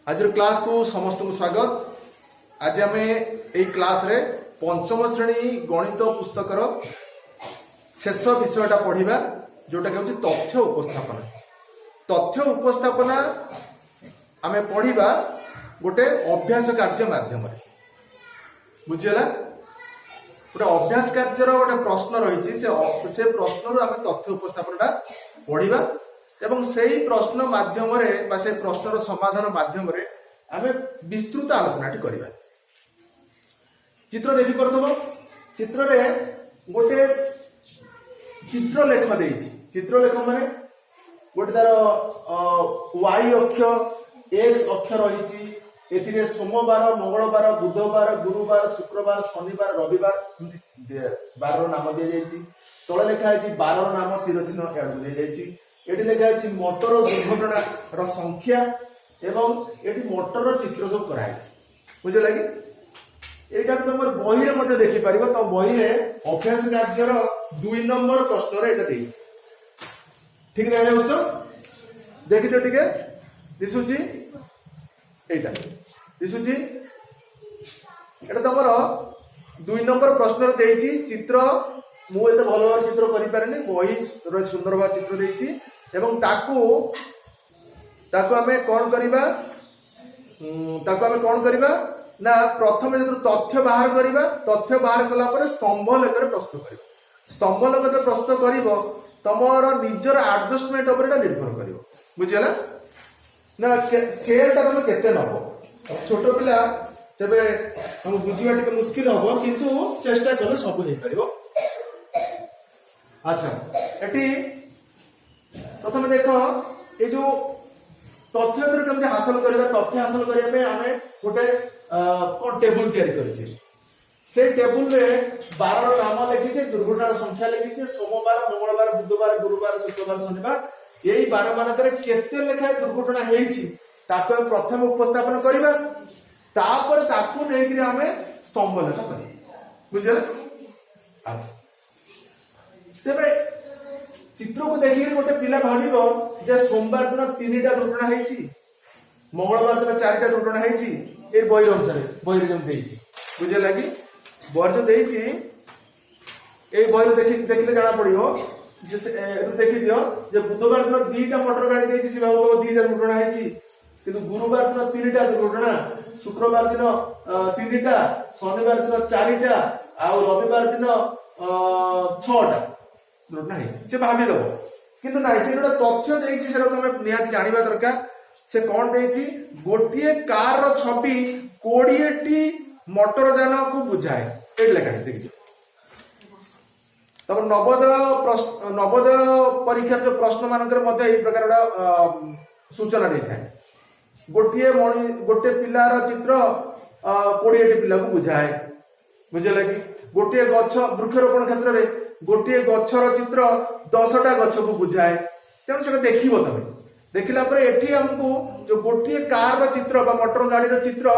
आज क्लास को समस्त को स्वागत। आज आम यही क्लास रे पंचम श्रेणी गणित पुस्तकर शेष विषयटा पढ़ा जोटा कि तथ्य उपस्थापना। तथ्य उपस्थापना आम पढ़ा गोटे अभ्यास कार्य माध्यम बुझीगला। गोटे अभ्यास कार्यर गोटे प्रश्न रही से प्रश्न आम तथ्य उपस्थापना पढ़ा एवं से प्रश्न माध्यम से प्रश्नर समाधान माध्यम आम विस्तृत आलोचना करवा। चित्र देखी पारथब चित्र रे गोटे चित्रलेख देइछि। चित्रलेख माने गोटे तार वाई अक्ष एक्स अक्ष रही एथिरे सोमवार मंगलवार बुधवार गुरुवार शुक्रवार शनिवार रविवार बार नाम दि जाइछि। तले लिखा है बार नाम तीर चिन्ह एडू दि जाइछि। एटी लिखा है मोटर दुर्घटना र संख्या एवं एटी मोटर चित्र सब कराई बुझे लगे। एटा तुम बही रे मते देखि परिबो। तो बही रे अभ्यास कार्यर 2 नंबर प्रश्न रे एटा देइछि। ठीक देखा जाउछ तो देखि तो ठीक है दिसुची एटा दिसुची एटा तमरो 2 नंबर प्रश्न रे देइछि। चित्र मु एते भलो भाव चित्र करि पारेनी। बही रे सुंदर भाव चित्र देइछि एवं ताकू आमे कोन करिबा ना प्रथम जो तथ्य बाहर करिबा। तथ्य बाहर कला पर स्तंभ लेकर प्रस्तुत करिबा। स्तंभ लेकर प्रस्तुत करिवो तमर निजर एडजस्टमेंट ऊपर निर्भर करिवो बुझिला ना। स्केल ता तुम केते नबो छोटो पिला तबे हम बुझिबा टिके मुश्किल होबो किंतु चेष्टा कले सब हे परिबो। अच्छा एटी प्रथम देखो ये जो तथ्य केमती हासिल करबा। तथ्य हासिल करिया पे आमे गोटे कोन टेबल तैयारी करिछि। से टेबल रे 12 नाम लिखिछे दुर्घटना संख्या लिखिछे सोमवार मंगलवार बुधवार गुरुवार शुक्रवार शनिवार यही 12 मानकर केते लेखाय दुर्घटना हेछि ताको प्रथम उपस्थापन करिबा। तापर ताकू नै कि आमे स्तंभ लेखा करिबा बुझले। अच्छा तबे चित्र को देखि गोटे पिला भाबिबो जे सोमवार दिन 3टा दुर्घटना हेछि मंगलवार दिन 4टा दुर्घटना हेछि ए बही अनुसार बही जम देइछि बुझे लागि। बर जो देइछि ए बही देखिले जाना पड़िबो जे देखि दियो जे बुधवार दिन 2टा मोटर गाड़ी देइछि से भाबो 2टा दुर्घटना हेछि किंतु गुरुवार दिन 3टा दुर्घटना शुक्रवार दिन 3टा शनिवार दिन 4टा आ रविवार दिन 6टा दुर्घटना हेछि से भाबी दबो किंतु नाइ से गोटे तथ्य देइछि सेटा तुम निहाती जानिबा दरकार। से कौन देइछि गोटिए कार रो छवि 20 टी मोटर यान को बुझाए एट लेखा है देखियो। तब नवोदय परीक्षा जो प्रश्न मानकर मध्य एही प्रकार सूचना देखाए। गोटे पिलार चित्र 20 टी पिला को बुझाए बुझे लगी। गोटे गछ वृक्षरोपण क्षेत्र रे गोटे गछर चित्र 10टा गछ को बुझाए। तेणु से देखिबो तमे देखिला पर एठी हमको जो गोटे कार चित्र बा मोटर गाड़ी चित्र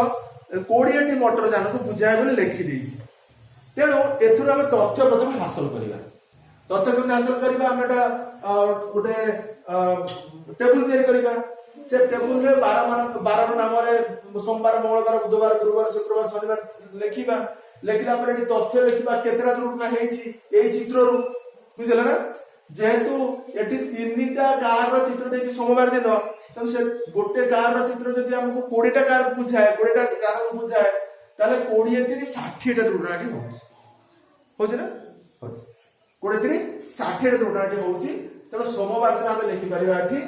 20 टी मोटर यान को बुझाए बोले लिखि देइछि। तेणु एथुर हम तथ्य प्रथम हासिल करिबा। तथ्य केमते हासिल करिबा हम गोटे टेबल तैयारी करिबा। से टेबल रे 12 रो नाम रे सोमवार मंगलवार बुधवार गुरुवार शुक्रवार शनिवार लिखिबा। लिखिला पर एठी तथ्य लिखिबा केतरा दुर्घटना हेछि एई चित्र रो बुझिला ना। जेहेतु एठी 3टा कार रो चित्र देछि सोमवार दिन तो से गोटे कार रो चित्र जदि हमको 20टा कार बुझाए 20टा कार को बुझाए ताले 20 3 60टा दुर्घटना होछि ना 20 3 60टा दुर्घटना होछि। तब सोमवार दिन हम लिखि परिबा एठी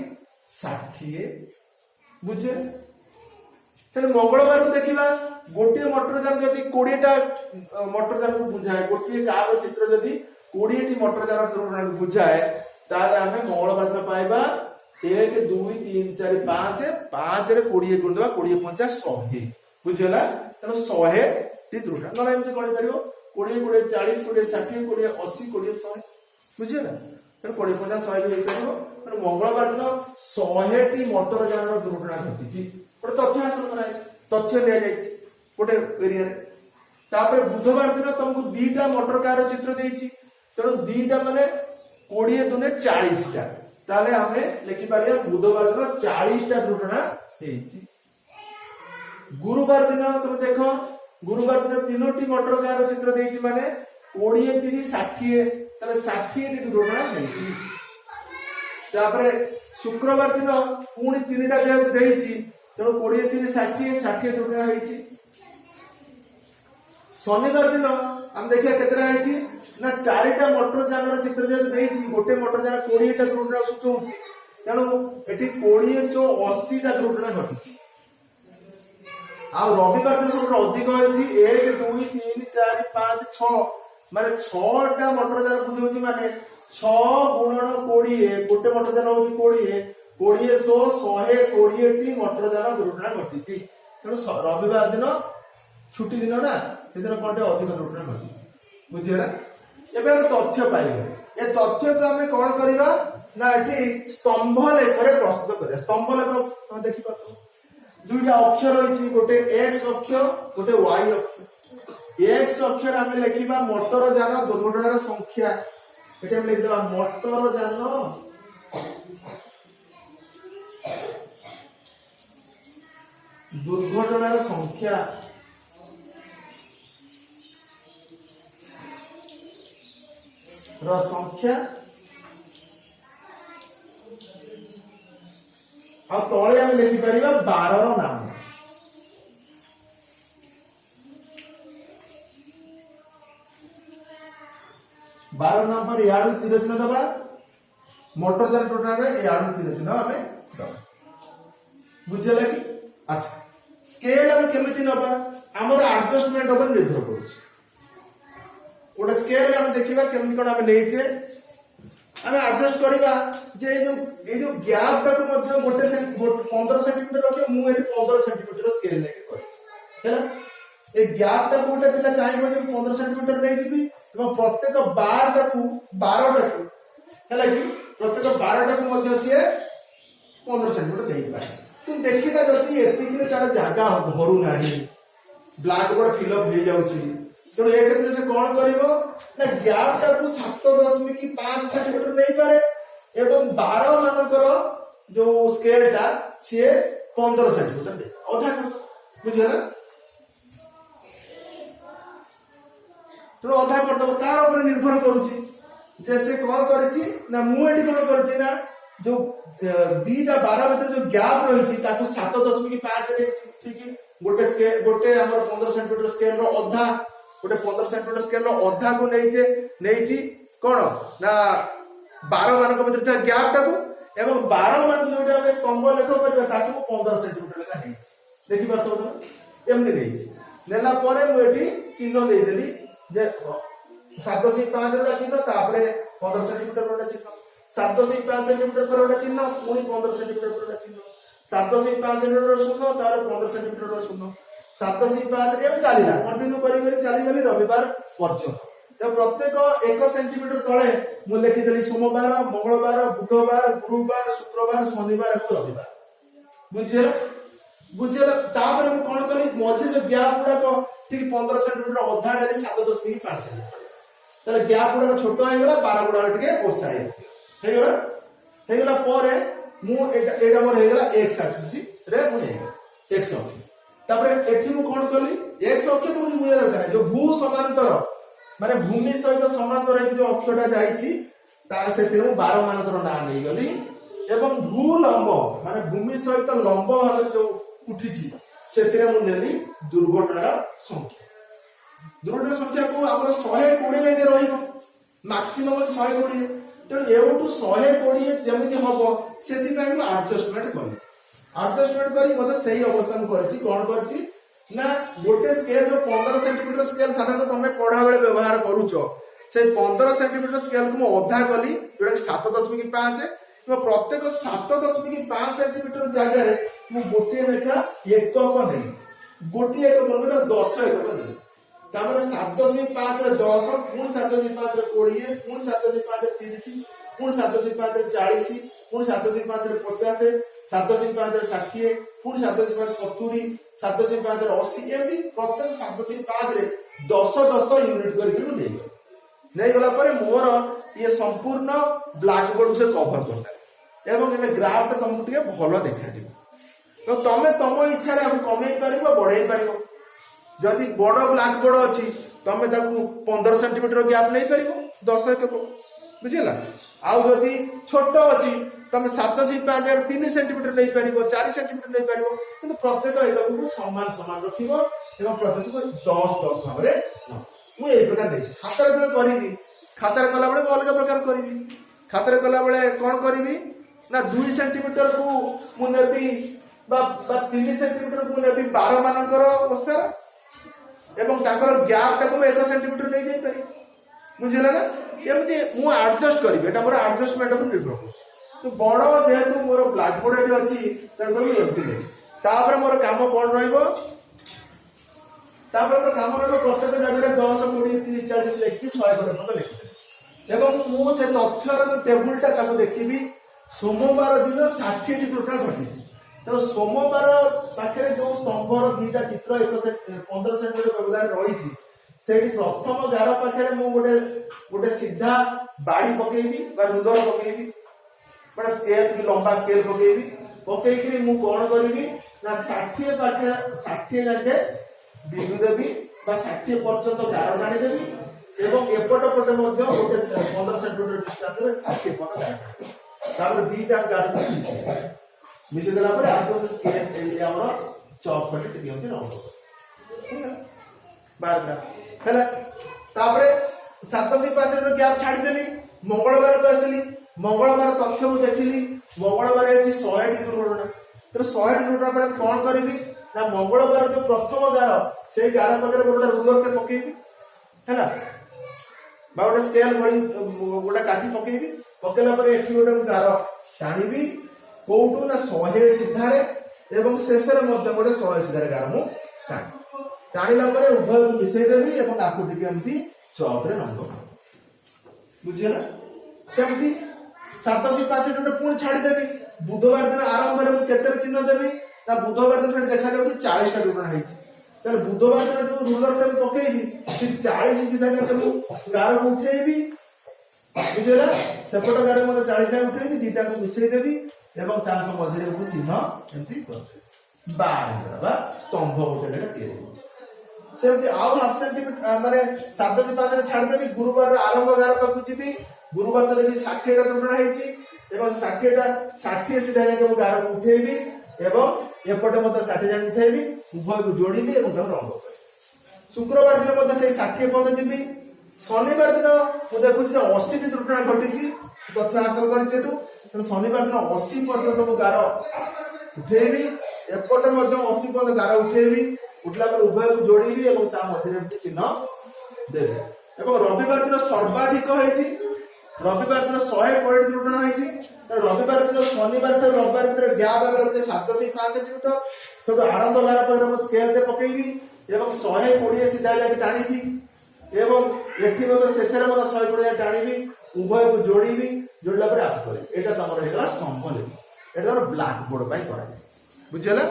60 बुझे। से मंगलवार को देखिबा गोटे मोटर जान जदि 20टा मोटर जान को बुझाए गोटे कार रो चित्र जदि 20 टी मोटर जान दुर्घटना को बुझाए ताले हमें मंगलवार दिन पाइबा 1 2 3 4 5 5 रे 20 गुण देबा 20 50 100 बुझला। तनो 100 टी दुर्घटना न एमति कोन परिबो 20 20 40 20 60 20 80 20 100 बुझला। तनो 20 50 100 हे परिबो। तनो मंगलवार दिन 100 टी मोटर जान रो दुर्घटना घटिछि गोटे तथ्य हासिल कराय तथ्य दिया जाइछि गोटे एरिया रे। तापर बुधवार दिन तुमको 2टा मोटर कार चित्र देइछि तेणु 2टा माने 20 दुने 40टा ताले हमें लिखि पारिया बुधवार दिन 40टा दुर्घटना हेछि गुरुवार दिन तुम देख गुरुवार दिन तीनोटी मटर गाँव चित्र देइछि माने 20 30 60 ताले 60 दुर्घटना होइछि। तापरे शुक्रवार दिन पुणी 3टा जेहेतु देइछि तेणु 20 30 60 60 दुर्घटना होइछि। शनिवार दिन हम देखिए केतरा होइछि ना 4टा मोटर जानर चित्र जेहेतु देइछि गोटे मोटर जान 20टा दुर्घटना सूचौछि तेणु एटी 20 चो 80टा दुर्घटना घटिछि। आ रविवार दिन सब अधिक होइछि 1 2 3 4 5 6 माने 6टा मोटर जान बुझौछि माने 6 गुणन 20 गोटे मोटर जान होछि 20 120 टी मोटर जान दुर्घटना घटिछि। तेणु रविवार दिन छुट्टी दिन ना सेदिन कोटे अधिक दुर्घटना घटिछि बुझिला। एबे हम तथ्य पाइबे ए तथ्य को हमें कोन करबा ना एटी स्तंभ लेखरे प्रस्तुत करिया। स्तंभ लेख हम देखि पातो दुईटा अक्षर रही गोटे एक्स अक्षर गोटे वाई अक्षर। एक्स अक्षर आम लिखा मोटर जान दुर्घटनार संख्या ये लिखा मोटर जान दुर्घटनार संख्या संख्या आ तले आम लिखिपर 12 नाम। 12 नाम पर यार तीर चिन्ह दबा मोटर जान टोटल रे यार तीर चिन्ह हमें दबा बुझे लगी। अच्छा स्केल हम केमिति नबा हमर एडजस्टमेंट ऊपर निर्भर करूछ। ओटा स्केल हम देखिबा केमिति कोन हम लेइछे हमें एडजस्ट करबा जे जो गैप टाको मध्ये गोटे 15 सेंटीमीटर रखे मु एटी 15 सेंटीमीटर स्केल लेके करछि हैला। ए गैप टाको गोटे पिला चाहेबो जे 15 सेंटीमीटर नै दिबी एवं प्रत्येक बार टाको 12 टाको हैला कि प्रत्येक 12 टाको मध्ये से 15 सेंटीमीटर देई पाए। तुम देखिना जति एतिकिरे तार जागा भरू नाही ब्लैक बोर्ड फिल अप हो जाउछि तेणु एक से कौन करिवो ना गैप टाको 7.5 सेंटीमीटर नहीं पारे एवं 12 मानकर जो स्केल टा सी 15 सेंटीमीटर दे अधा कर बुझे ना तो अधा कर दो तार ऊपर निर्भर करूची जे से कौन करछि ना मु एठी कौन करछि ना जो दीटा 12 भीतर जो गैप रहिछि ताको 7.5 रे ठीक गोटे स्केल गोटे हमर 15 सेंटीमीटर स्केल रो अधा गोटे 15 सेंटीमीटर स्केल रो अधा को नैछि कोन ना 12 मानक भीतर था गैप टाको एवं 12 मानक जोटे हम स्तंभ लेख करबा ताको 15 सेंटीमीटर लेखा नैछि देखि पातो एमने नैछि नेला परे मु एठी चिन्ह देइ देली जे 7.5 रा चिन्ह तापरे 15 सेंटीमीटर रा चिन्ह 7.5 सेंटीमीटर पर रा चिन्ह पुनी 15 सेंटीमीटर पर रा चिन्ह 7.5 सेंटीमीटर शून्य तार 15 सेंटीमीटर शून्य 7.5 एम चलिला कंटिन्यू करी चली गली रविवार पर्यंत। तो प्रत्येक 1 सेंटीमीटर तले मु लिखि देली सोमवार मंगलवार बुधवार गुरुवार शुक्रवार शनिवार और रविवार बुझेला तापर मु कोन करी मझे जो गैप गुडा को ठीक 15 सेंटीमीटर अधा रे 7.5 सेंटीमीटर ताले गैप गुडा छोट हो गेला 12 गुडा टिके ओसाई हे गेला परे मु एटा मोर हे गेला एक्स एक्सिस रे मु हे एक्स अक्ष तापर एठी मु कोन कली एक्स अक्ष मु बुझे दरकार जो भू समांतर माने भूमि सहित समांतर हे जो अक्षटा जाईची ता सेति मु 12 मानकर ना नै गली एवं भू लंब माने भूमि सहित लंब भाबे जो उठिची सेतिरे मु नेली दुर्घटनार संख्या को हमर 120 जाके रहिबो मैक्सिमम 120 तो एवटू 120 जेमिति हबो सेति पय मु एडजस्टमेंट करी मते सही अवस्था में करछि कोन करछि ना गोटे स्केल जो 15 सेंटीमीटर स्केल साधारणतः तमे पढ़ा बेले व्यवहार करूछो से 15 सेंटीमीटर स्केल को मु अधा कली जोटा 7.5 तो प्रत्येक 7.5 सेंटीमीटर जगह रे मु गोटे लेखा एकक नै गोटे एकक मतलब 10 एकक नै तापर 7.5 रे 10 पुन 7.5 रे 20 पुन 7.5 रे 30 पुन 7.5 रे 40 पुन 7.5 रे 50 7.5 रे 60 पुन 7.5 70 7.5 रे 80 एमती प्रत्येक 7.5 रे 10 यूनिट करके नहीं गला पर मोर ये संपूर्ण ब्लैक बोर्ड से कवर करता एवं ये ग्राफ टा तुमको टिके भलो देखा जिवो तो तमे तम इच्छा कमे पार बढ़े पार जदि बड़ ब्लैक बोर्ड अच्छी तमे 15 सेंटीमीटर गैप नहीं पार 10 बुझेगा आउ जदि छोट अच्छी तमे 7/5 3 सेंटीमीटर नहीं पार 4 सेंटीमीटर नहीं पार कि प्रत्येक एकक समान समान रख प्रत्येक को 10 भाव मुझे यही प्रकार देखी खातार जो करी खातार कला बेले अलग प्रकार करी खातार कला बेले कौन करी ना 2 सेंटीमीटर को मुझे 3 सेंटीमीटर को मुझे 12 मानकर ओसार एवं गैप टाक 1 सेंटीमीटर नहीं जाई पारी बुझेगा ना एमती मुझे आडजस्ट करी एटा मोर आडजस्टमेंट पर निर्भर कर तो बड़ जेहेतु मोर ब्लैक बोर्ड ये अच्छी तेणुकर मुझे एमती नहीं तापर मोर काम कौन रहिबो तापर मोर काम रहिबो प्रत्येक जगह 10 20 30 40 लिखि 100 पर्यंत लिखि एवं मु से तथ्यर जो टेबुलटा ताको देखिबी सोमवार दिन 60 टी टोटल घटी तो सोमवार पाखे जो स्तंभर 2टा चित्र 15 सेंटीमीटर व्यवधान रही से प्रथम गार पाखे मु गोटे सीधा बाड़ी पकेबी रुंदर पकेबी बड़ा स्केल की लंबा स्केल पकेबी पकेकरी मु कौन करी ना 60 पाखे 60 जाके बिंदु देवी 60 पर्यंत गार टाणी देवी एवं एपट पटे गोटे 15 सेंटीमीटर डिस्टेंस 60 पट गार दीटा गार मिसे देला पर आपको स्केल हमर चॉप करके दियंती रहो बारटा हैला तापरे 7/5 रो गैप छाडी देली मंगलवार को आसली मंगलवार तथ्य को देखिली मंगलवार है 100 टी दुर्घटना तो 100 टी दुर्घटना पर कौन करबी ना मंगलवार जो प्रथम गार से गार पकरे गोटे रूलर पे पकेबी हैला बा गोटे स्केल भली गोटे काठी पकेबी पकेला पर एठी गोटे गार टाणीबी कोउटू ना 100 सीधारे एवं शेष गोटे 100 सीधारे गार मु टाणीला पर उभय को मिसई देबी एवं आकु टिके एमती चॉप रे रंग बुझिला सेमती 7/5 पुणी छाड़ी देबी बुधवार दिन आरंभ में मु केते चिन्ह देबी ना बुधवार दिन फेर देखा जाउची 40 टा टुकड़ा हैछि ताले बुधवार दिन जो रूलर टेन पकेबी फिर 40 सीधा जाके मु गार को उठेबी बुझिला सेपट गार मते 40 जाके उठेबी दीटा को मिसई देबी एवं तांको मझरे को चिन्ह एमती कर बार स्तंभ गोटे लगा तैयारी सेमती आउ हाफ सेंटीमीटर माने 7/5 छाड़ देबी गुरुवार आरंभ गार पाकु जीबी गुरुवार तो देखि 60 टा टुकड़ा हैछि एवं 60 सीधा जाके मु गार को उठेबी एवं एपटे मते 60 जाके उठेबी उभय को जोड़ीबी एवं ताको रंग करबी शुक्रवार दिन मते से 60 पद जीबी शनिवार दिन मु देखुछि जे 80 टी दुर्घटना घटिछि तथ्य हासिल करिछि एटू तो शनिवार दिन 80 पर्यंत मु गार उठेबी एपटे मते 80 पर्यंत गार उठेबी उठला पर उभय को जोड़ीबी एवं ता मध्यरे चिन्ह देबी एवं रविवार दिन सर्वाधिक हैछि रविवार दिन 120 दुर्घटना हैछि तो रविवार दिन शनिवार तो रविवार भीतर गैप आगर 7/5 सेंटीमीटर सब आरंभ गार पर हम स्केल पे पकेबी एवं 120 सीधा जाके टाणीबी एवं एठी मते शेषरे मते 120 टाणीबी उभय को जोड़ीबी जोड़ला पर आप करे एटा तमर हेला स्तंभ लेबी एटा तो ब्लैक बोर्ड पाई करा जाय बुझला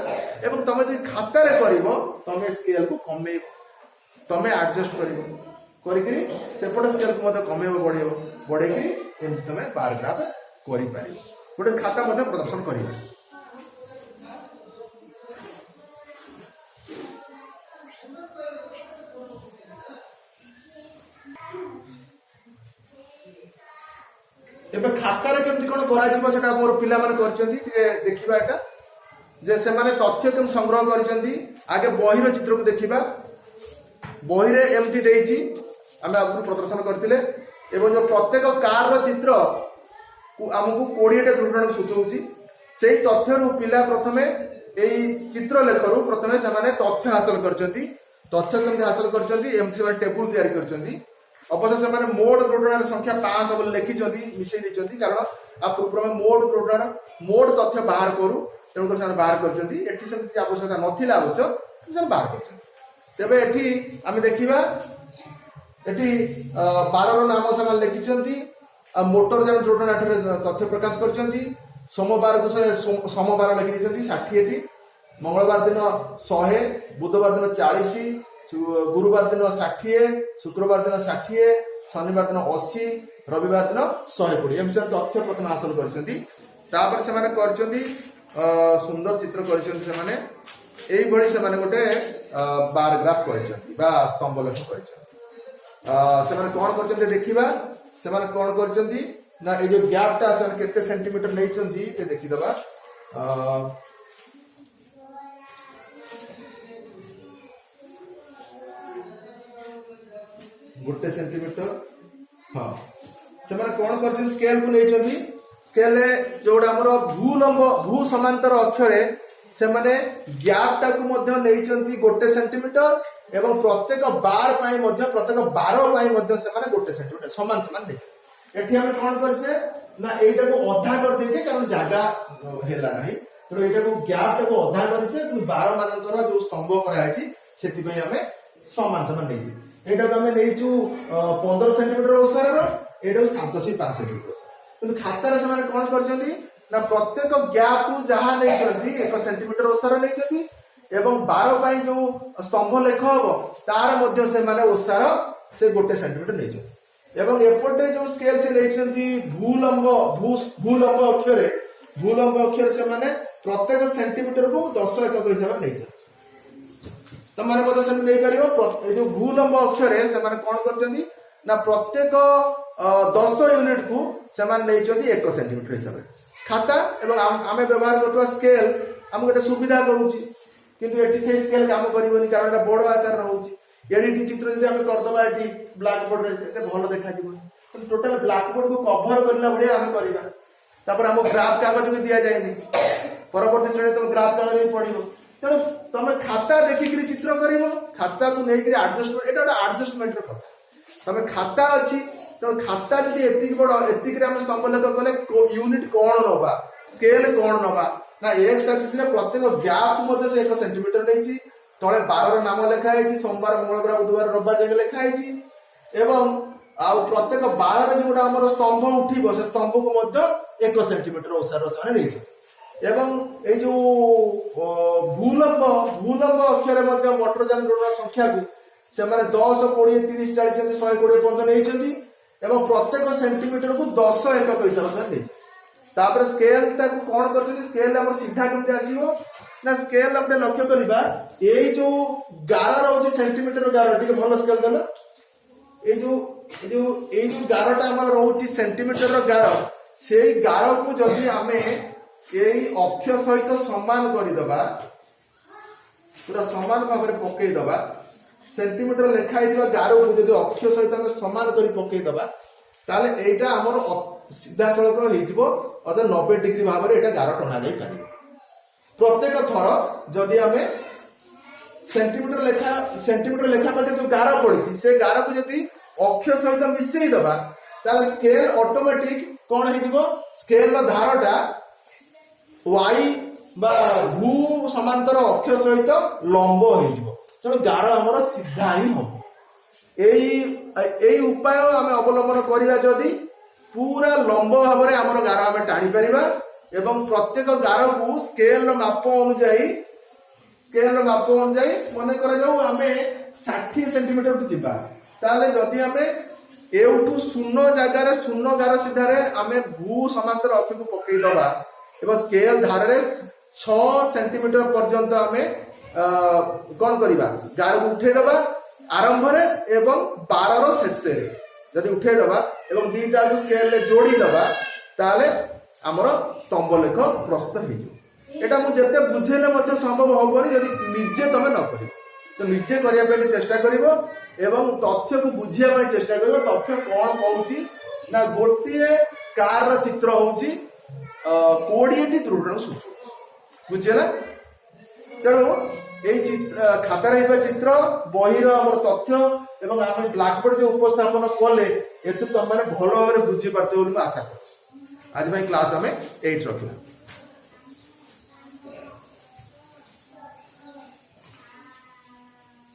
एवं तमे जे खाता रे करबो तमे स्केल को कमेइबो तमे एडजस्ट करबो करिकरी सेपट स्केल को मते कमेइबो बढ़ेकरी एम तमे बार ग्राफ करि पारिबो गोटे खाता मते प्रदर्शन करिबो एबे खाता रे केमति कोन करा जिवो सेटा मोर पिला माने करचंदी टिके देखिबा एटा जे से माने तथ्य केम संग्रह करचंदी आगे बहिर चित्र को देखिबा बहिरे एमति देइची हमें आगु प्रदर्शन करथिले एवं जो प्रत्येक कार रो चित्र हमको 20 टा दुर्घटना सूचौची सेही तथ्य रु पिला प्रथमे एई चित्र लेखरु प्रथमे से माने तथ्य हासिल करचंदी तथ्य केमति हासिल करचंदी एमसी माने टेबुल तयार करचंदी अवश्य से माने मोड दुर्घटना संख्या 5 बोल लिखिचंदी मिसई दिचंदी कारण आ पूर्व में मोड दुर्घटना मोड तथ्य बाहर करू तेणु कर से बाहर करचंदी एठी सेमति आवश्यकता नथिला अवश्य से बाहर करचंदी तबे एठी आमे देखिबा एठी 12 रो नाम समान लिखिचंदी आ मोटर जन दुर्घटना तथ्य प्रकाश करचंदी सोमवार को से सोमवार लिखि दिचंदी 60 एठी मंगलवार दिन 100 बुधवार दिन 40 गुरुवार दिन 60 शुक्रवार दिन 60 शनिवार दिन 80 रविवार दिन 120 एम तथ्य प्रथम हासिल करचंदी तापर से माने करचंदी सुंदर चित्र करिसेंती से माने एई भଳି से माने गोटे बार ग्राफ करिसेंती बा स्तंभ लेख करिसेंती से माने कोन करचंती देखिबा से माने कोन करचंती ना ए जो गैप टा से केते सेंटीमीटर नैचंती ते देखि दबा गोटे सेंटीमीटर हाँ से माने कोन करचंती स्केल को नैचंती स्केल जोड़ा हमर भू समांतर अक्षरे से माने गैप टा को मध्य नैचंती गोटे सेंटीमीटर एवं प्रत्येक बार पाई मध्य प्रत्येक बार पाई मध्य से माने गोटे सेंटीमीटर समान समान नै एठी हम कोन करछे ना एटा को अधा कर देछे कारण जागा हेला नाही तो एटा को गैप टा को अधा करछे कि बार मानकर जो स्तंभ करा आछि सेति पई हमें समान समान नैछि एटा को हमें नैछु 15 सेंटीमीटर ओसार रो एटा 7.5 सेंटीमीटर किंतु खाता रे से माने कोन करछंती ना प्रत्येक गैप को जहा नैछंती 1 सेंटीमीटर ओसार नैछंती एवं बार पाई जो स्तंभ लेख हबो तार मध्य से माने ओसार से गोटे सेंटीमीटर नैछंती एवं एपटे जो स्केल से नैछंती भूलंब अक्षर से माने प्रत्येक सेंटीमीटर को 10 एकक हिसाब से नैछंती तो माने मते से नै परिबो ए जो भूलंब अक्षर से माने कोन करछंती ना प्रत्येक 10 यूनिट को से माने नैछंती 1 सेंटीमीटर हिसाब से खाता एवं आमे व्यवहार करतवा स्केल हम गोटे सुविधा करूची किंतु एटी से स्केल काम करिवनी कारण एटा बड़ आकार रहउची एडी चित्र जदि हम करदबा एटी ब्लैक बोर्ड रे एते भलो देखा दिबो टोटल ब्लैक बोर्ड को कवर करला भलिया हम करिबा तापर हम ग्राफ कागज भी दिया जायनी परवर्ती श्रेणी तो ग्राफ कागज भी पढिबो तने तमे खाता देखि कि चित्र करिवो खाता को नै कि एडजस्टमेंट एटा एडजस्टमेंट रो कथा तमे खाता अछि तो खाता जदि एतिक बड़ एतिक रे हम स्तंभ लेख कले यूनिट कोन नबा स्केल कोन नबा ना एक्स एक्सिस रे प्रत्येक गैप मध्ये से 1 सेंटीमीटर नैछि तळे 12 रो नाम लेखा आइछि सोमवार मंगलवार बुधवार रविवार जगे लेखा आइछि एवं आ प्रत्येक 12 रे जोडा हमर स्तंभ उठिबो से स्तंभ को मध्ये 1 सेंटीमीटर ओसार सने दैछि एवं ए जो भूलंब अक्षर मध्ये मोटर जान रोड संख्या को से माने 10 20 30 40 120 पर्यंत नैछंती एवं प्रत्येक सेंटीमीटर को 10 एकक हिसाब से नैछि तापर स्केल टा को कोन करछथि स्केल हमर सीधा केमते आसीबो ना स्केल हमते लक्ष्य करिबा एई जो गारा रहउछि सेंटीमीटर गारा ठीक भलो स्केल देला एई जो गाराटा हमर रहउछि सेंटीमीटर गारा सेई गारा को जदि हमें एई अक्ष सहित समान करि दबा पूरा समान भाव रे पकई दबा सेंटीमीटर लेखाई दिबा गारा को जदि अक्ष सहित हम समान करि पकई दबा ताले एइटा हमर सीधा सड़क हेजिबो अर्थात 90 डिग्री भाव रे एटा गारा टना जाई पारिबो प्रत्येक थर जदि हमें सेंटीमीटर लेखा पाके जो गारा पड़ी से गारा को जदि अक्ष सहित मिसई दबा ताले स्केल ऑटोमेटिक कोन हेजिबो स्केल रो धारटा y बा भू समांतर अक्ष सहित लंब हेजिबो तेणु गारा हमर सीधा ही हो एई उपाय हमें अवलंबन करिवा जदि पूरा लंब भाव रे हमर गारा हमें टाणी परिबा एवं प्रत्येक गार को स्केल माप अनुଯାयी मन कर जाऊ आमे 60 सेंटीमीटर को जिबा ताले जदि हमें एउठू शून्य जगह रे शून्य गार सीधा रे हमें भू समांतर अक्ष को पकई दबा एवं स्केल धार रे 6 सेंटीमीटर पर्यंत हमें कोन करिबा गार को उठे दबा आरंभ रे एवं 12 रो शेष रे जदि उठे दबा एवं दीटा को स्केल ले जोड़ी दबा ताले हमर स्तंभ लेख प्रस्तुत हेजो एटा मु जते बुझेले मते संभव होबनी यदि निजे तमे न करियो तो निजे करिया पे चेष्टा करिवो एवं तथ्य को बुझिया पे चेष्टा करिवो तथ्य कोन कहूची ना गोटिए कार रो चित्र होची 20 टी त्रुटि सूचो बुझियला तेणु এই চিত্র খাতার এই চিত্র বহির আমার তথ্য এবং আমি ব্ল্যাকবোর্ড যে উপস্থাপন কলে এতে তোমরা ভালো ভাবে বুঝি পারতে বলি আশা করছি আজ ভাই ক্লাস আমি 8 রাখলাম।